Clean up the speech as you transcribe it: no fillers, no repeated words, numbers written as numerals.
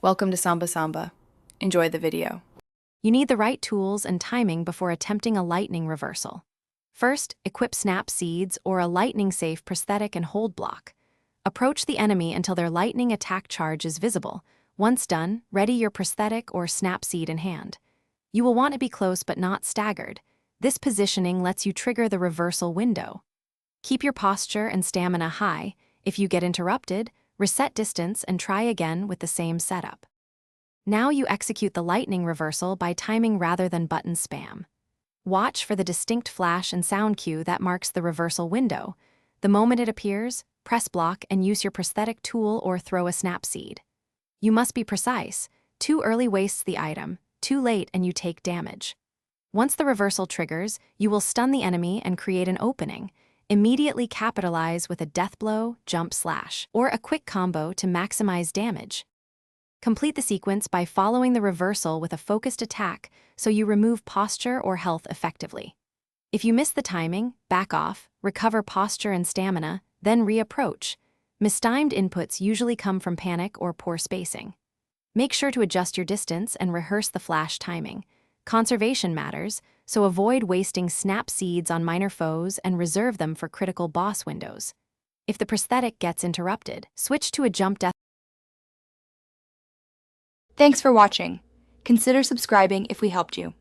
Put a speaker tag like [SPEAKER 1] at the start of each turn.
[SPEAKER 1] Welcome to Samba Samba. Enjoy the video.
[SPEAKER 2] You need the right tools and timing before attempting a lightning reversal. First, equip snap seeds or a lightning-safe prosthetic and hold block. Approach the enemy until their lightning attack charge is visible. Once done, ready your prosthetic or snap seed in hand. You will want to be close but not staggered. This positioning lets you trigger the reversal window. Keep your posture and stamina high. If you get interrupted, reset distance and try again with the same setup. Now you execute the lightning reversal by timing rather than button spam. Watch for the distinct flash and sound cue that marks the reversal window. The moment it appears, press block and use your prosthetic tool or throw a snap seed. You must be precise. Too early wastes the item, too late and you take damage. Once the reversal triggers, you will stun the enemy and create an opening. Immediately capitalize with a death blow, jump slash, or a quick combo to maximize damage. Complete the sequence by following the reversal with a focused attack so you remove posture or health effectively. If you miss the timing, back off, recover posture and stamina, then reapproach. Mistimed inputs usually come from panic or poor spacing. Make sure to adjust your distance and rehearse the flash timing. Conservation matters, so avoid wasting snap seeds on minor foes and reserve them for critical boss windows. If the prosthetic gets interrupted, switch to a jump death.
[SPEAKER 3] Thanks for watching. Consider subscribing if we helped you.